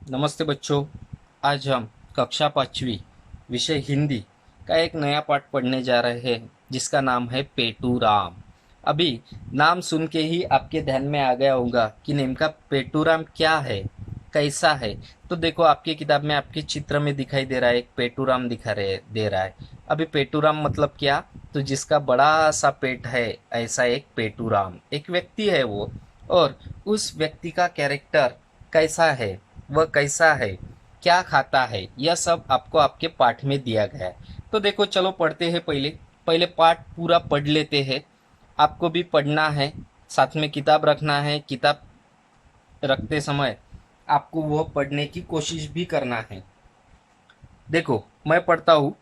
नमस्ते बच्चों। आज हम कक्षा 5वीं विषय हिंदी का एक नया पाठ पढ़ने जा रहे हैं जिसका नाम है पेटूराम। अभी नाम सुन के ही आपके ध्यान में आ गया होगा कि नेमका पेटूराम क्या है, कैसा है। तो देखो, आपकी किताब में आपके चित्र में दिखाई दे रहा है, एक पेटूराम दे रहा है। अभी पेटूराम मतलब क्या? तो जिसका बड़ा सा पेट है, ऐसा एक पेटूराम एक व्यक्ति है वो। और उस व्यक्ति का कैरेक्टर कैसा है, वह कैसा है, क्या खाता है, यह सब आपको आपके पाठ में दिया गया है। तो देखो, चलो पढ़ते हैं। पहले पहले पाठ पूरा पढ़ लेते हैं। आपको भी पढ़ना है, साथ में किताब रखना है। किताब रखते समय आपको वह पढ़ने की कोशिश भी करना है। देखो, मैं पढ़ता हूँ।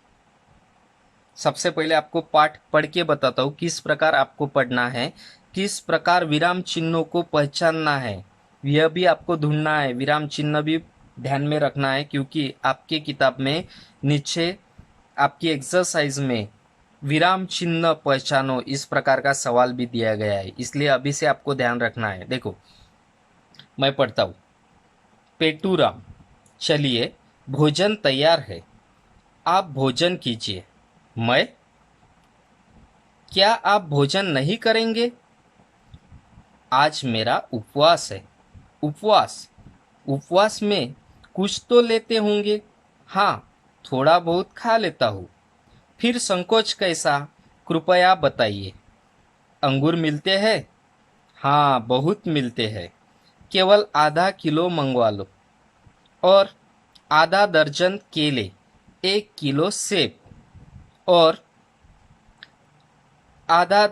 सबसे पहले आपको पाठ पढ़ के बताता हूँ किस प्रकार आपको पढ़ना है, किस प्रकार विराम चिन्हों को पहचानना है। यह भी आपको ढूंढना है, विराम चिन्ह भी ध्यान में रखना है, क्योंकि आपके किताब में नीचे आपकी एक्सरसाइज में विराम चिन्ह पहचानो इस प्रकार का सवाल भी दिया गया है। इसलिए अभी से आपको ध्यान रखना है। देखो, मैं पढ़ता हूँ। पेटूराम, चलिए भोजन तैयार है, आप भोजन कीजिए। मैं, क्या आप भोजन नहीं करेंगे? आज मेरा उपवास है। उपवास, उपवास में कुछ तो लेते होंगे। हाँ, थोड़ा बहुत खा लेता हूँ। फिर संकोच कैसा, कृपया बताइए। अंगूर मिलते हैं? हाँ, बहुत मिलते हैं। केवल आधा किलो मंगवा लो। और आधा दर्जन केले, 1 किलो सेब, और आधा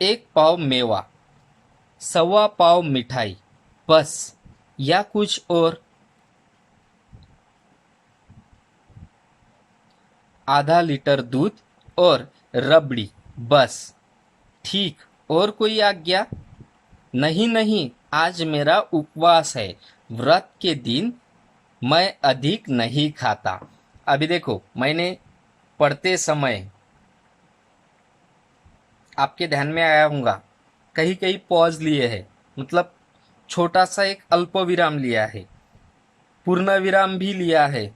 1 पाव मेवा, 1.25 पाव मिठाई, बस? या कुछ और? आधा लीटर दूध और रबड़ी, बस? ठीक, और कोई आज्ञा? नहीं नहीं, आज मेरा उपवास है। व्रत के दिन मैं अधिक नहीं खाता। अभी देखो, मैंने पढ़ते समय आपके ध्यान में आया होगा, कहीं कहीं पॉज लिए है, मतलब छोटा सा एक अल्प विराम लिया है, पूर्ण विराम भी लिया है,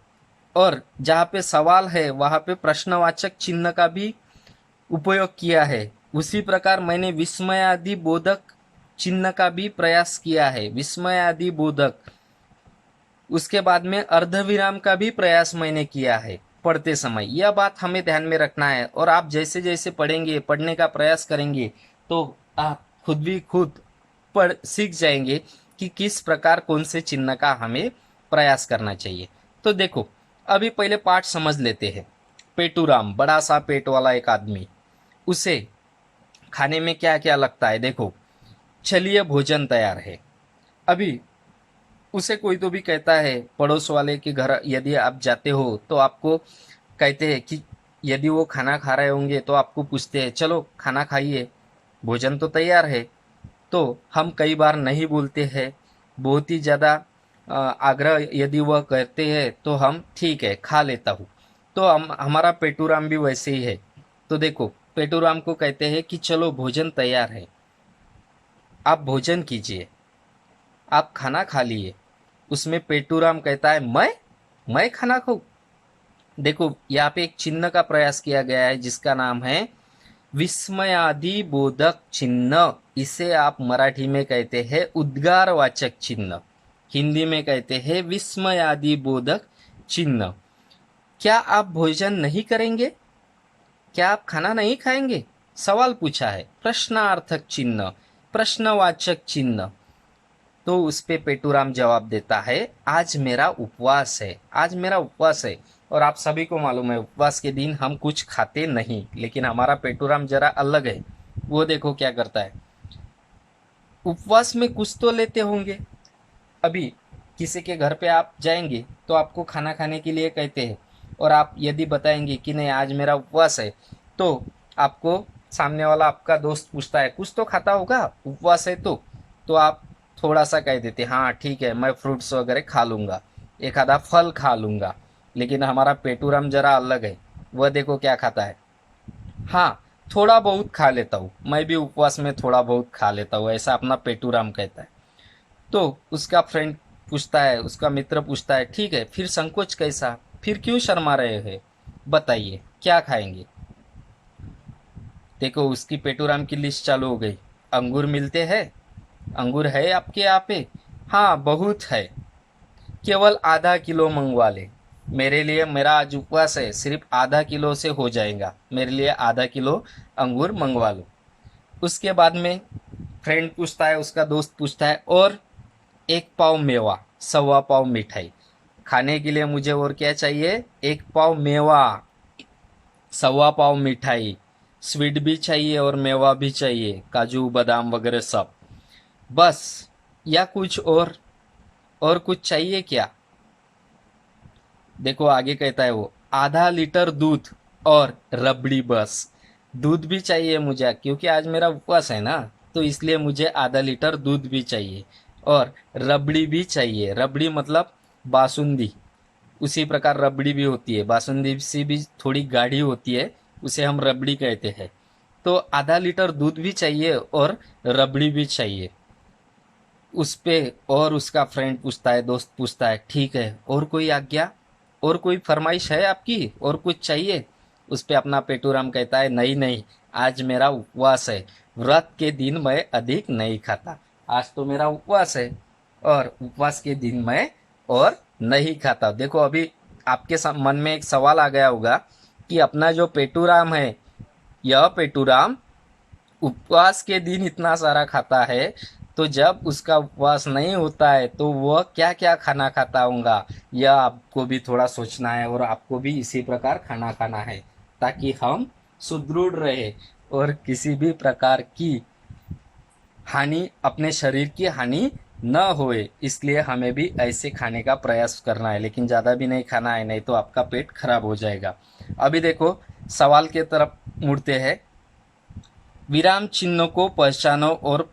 और जहाँ पे सवाल है वहाँ पे प्रश्नवाचक चिन्ह का भी उपयोग किया है। उसी प्रकार मैंने विस्मयादि बोधक चिन्ह का भी प्रयास किया है, विस्मयादि बोधक। उसके बाद में अर्धविराम का भी प्रयास मैंने किया है पढ़ते समय। यह बात हमें ध्यान में रखना है, और आप जैसे जैसे पढ़ेंगे, पढ़ने का प्रयास करेंगे, तो आप खुद भी खुद पढ़ सीख जाएंगे कि किस प्रकार कौन से चिन्ह का हमें प्रयास करना चाहिए। तो देखो, अभी पहले पाठ समझ लेते हैं। पेटूराम, बड़ा सा पेट वाला एक आदमी, उसे खाने में क्या क्या लगता है? देखो, चलिए भोजन तैयार है। अभी उसे कोई तो भी कहता है, पड़ोस वाले के घर यदि आप जाते हो तो आपको कहते हैं कि यदि वो खाना खा रहे होंगे तो आपको पूछते हैं, चलो खाना खाइए, भोजन तो तैयार है। तो हम कई बार नहीं बोलते हैं, बहुत ही ज़्यादा आग्रह यदि वह करते हैं तो हम ठीक है खा लेता हूँ। तो हम हमारा पेटूराम भी वैसे ही है। तो देखो, पेटूराम को कहते हैं कि चलो भोजन तैयार है, आप भोजन कीजिए, आप खाना खा लिए। उसमें पेटूराम कहता है, मैं खाना खाऊं? देखो, यहाँ पे एक चिन्ह का प्रयास किया गया है जिसका नाम है विस्मयादि बोधक चिन्ह। इसे आप मराठी में कहते हैं उद्गारवाचक चिन्ह, हिंदी में कहते हैं विस्मयादि बोधक चिन्ह। क्या आप भोजन नहीं करेंगे? क्या आप खाना नहीं खाएंगे? सवाल पूछा है, प्रश्नार्थक चिन्ह, प्रश्नवाचक चिन्ह। तो उस पे पेटूराम जवाब देता है, आज मेरा उपवास है, आज मेरा उपवास है। और आप सभी को मालूम है, उपवास के दिन हम कुछ खाते नहीं, लेकिन हमारा पेटूराम जरा अलग है। वो देखो क्या करता है, उपवास में कुछ तो लेते होंगे। अभी किसी के घर पे आप जाएंगे तो आपको खाना खाने के लिए कहते हैं, और आप यदि बताएंगे कि नहीं आज मेरा उपवास है, तो आपको सामने वाला आपका दोस्त पूछता है, कुछ तो खाता होगा उपवास है तो आप थोड़ा सा कह देते, हाँ ठीक है, मैं फ्रूट्स वगैरह खा लूँगा, एक आधा फल खा लूँगा। लेकिन हमारा पेटूराम जरा अलग है। वह देखो क्या खाता है, हाँ थोड़ा बहुत खा लेता हूँ, मैं भी उपवास में थोड़ा बहुत खा लेता हूँ, ऐसा अपना पेटूराम कहता है। तो उसका फ्रेंड पूछता है, उसका मित्र पूछता है, ठीक है फिर संकोच कैसा, फिर क्यों शर्मा रहे हैं, बताइए क्या खाएंगे। देखो उसकी पेटूराम की लिस्ट चालू हो गई। अंगूर मिलते हैं, अंगूर है आपके यहाँ पे, हाँ बहुत है, केवल आधा किलो मंगवा ले मेरे लिए, मेरा आज उपवास है, सिर्फ आधा किलो से हो जाएगा, मेरे लिए आधा किलो अंगूर मंगवा लो। उसके बाद में फ्रेंड पूछता है, उसका दोस्त पूछता है, और 1 पाव मेवा, 1.25 पाव मिठाई खाने के लिए मुझे और क्या चाहिए, 1 पाव मेवा, 1.25 पाव मिठाई, स्वीट भी चाहिए और मेवा भी चाहिए, काजू बादाम वगैरह सब, बस, या कुछ और कुछ चाहिए क्या। देखो आगे कहता है वो, आधा लीटर दूध और रबड़ी बस। दूध भी चाहिए मुझे क्योंकि आज मेरा उपवास है ना, तो इसलिए मुझे आधा लीटर दूध भी चाहिए और रबड़ी भी चाहिए। रबड़ी मतलब बासुंदी, उसी प्रकार रबड़ी भी होती है, बासुंदी से भी थोड़ी गाढ़ी होती है, उसे हम रबड़ी कहते हैं। तो आधा लीटर दूध भी चाहिए और रबड़ी भी चाहिए उस पे। और उसका फ्रेंड पूछता है, दोस्त पूछता है, ठीक है और कोई आज्ञा, और कोई फरमाइश है आपकी, और कुछ चाहिए। उस पे अपना पेटूराम कहता है, नहीं नहीं, आज मेरा उपवास है, व्रत के दिन मैं अधिक नहीं खाता, आज तो मेरा उपवास है और उपवास के दिन मैं और नहीं खाता। देखो अभी आपके मन में एक सवाल आ गया होगा कि अपना जो पेटूराम है, यह पेटूराम उपवास के दिन इतना सारा खाता है, तो जब उसका उपवास नहीं होता है तो वह क्या क्या खाना खाता होगा, यह आपको भी थोड़ा सोचना है और आपको भी इसी प्रकार खाना खाना है, ताकि हम सुदृढ़ रहे और किसी भी प्रकार की हानि, अपने शरीर की हानि न होए। इसलिए हमें भी ऐसे खाने का प्रयास करना है, लेकिन ज़्यादा भी नहीं खाना है, नहीं तो आपका पेट खराब हो जाएगा। अभी देखो सवाल के तरफ मुड़ते हैं। विराम चिन्हों को पहचानो और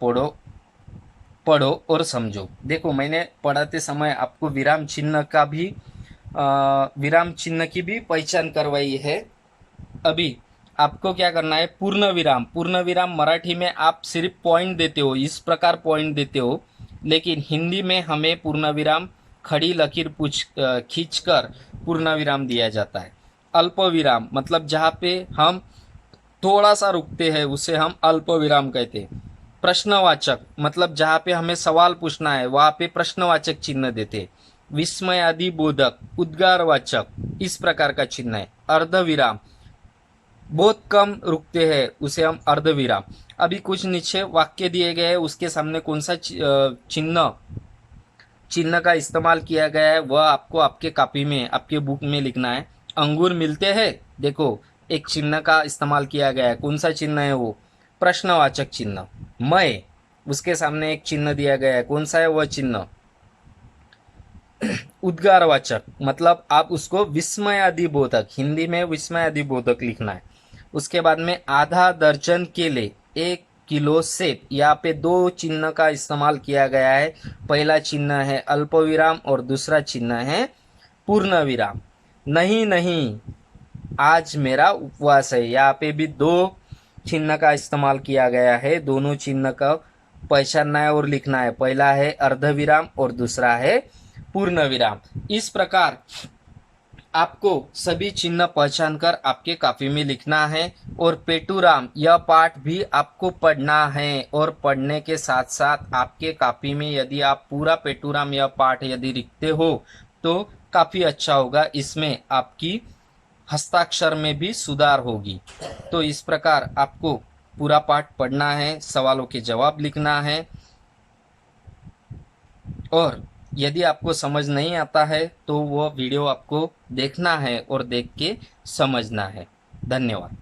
पढ़ो और समझो। देखो मैंने पढ़ाते समय आपको विराम चिन्ह का भी विराम चिन्ह की भी पहचान करवाई है। अभी आपको क्या करना है, पूर्ण विराम, पूर्ण विराम मराठी में आप सिर्फ पॉइंट देते हो, इस प्रकार पॉइंट देते हो, लेकिन हिंदी में हमें पूर्ण विराम खड़ी लकीर खींच कर पूर्ण विराम दिया जाता है। अल्प विराम मतलब जहाँ पे हम थोड़ा सा रुकते हैं उसे हम अल्प विराम कहते हैं। प्रश्नवाचक मतलब जहाँ पे हमें सवाल पूछना है वहाँ पे प्रश्नवाचक चिन्ह देते। विस्मय आदि बोधक, उद्गारवाचक, इस प्रकार का चिन्ह है। अर्धविराम बहुत कम रुकते हैं उसे हम अर्धविराम। अभी कुछ नीचे वाक्य दिए गए हैं, उसके सामने कौन सा चिन्ह का इस्तेमाल किया गया है वह आपको आपके कॉपी में, आपके बुक में लिखना है। अंगूर मिलते हैं, देखो एक चिन्ह का इस्तेमाल किया गया है, कौन सा चिन्ह है वो, प्रश्नवाचक चिन्ह। मैं, उसके सामने एक चिन्ह दिया गया है, कौन सा है वह चिन्ह, उद्गारवाचक, मतलब आप उसको विस्मयादिबोधक, हिंदी में विस्मयादिबोधक लिखना है। उसके बाद में आधा दर्जन केले, 1 किलो सेब, यहाँ पे 2 चिन्ह का इस्तेमाल किया गया है। पहला चिन्ह है अल्प विराम और दूसरा चिन्ह है पूर्ण विराम। नहीं नहीं, आज मेरा उपवास है, यहाँ पे भी 2 चिन्ह का इस्तेमाल किया गया है। दोनों चिन्ह का पहचानना है और लिखना है, पहला है अर्धविराम और दूसरा है पूर्ण विराम। इस प्रकार आपको सभी चिन्ह पहचान कर आपके कॉपी में लिखना है। और पेटूराम यह पाठ भी आपको पढ़ना है, और पढ़ने के साथ साथ आपके कॉपी में यदि आप पूरा पेटूराम यह पाठ यदि लिखते हो तो काफ़ी अच्छा होगा, इसमें आपकी हस्ताक्षर में भी सुधार होगी। तो इस प्रकार आपको पूरा पाठ पढ़ना है, सवालों के जवाब लिखना है, और यदि आपको समझ नहीं आता है तो वह वीडियो आपको देखना है और देख के समझना है। धन्यवाद।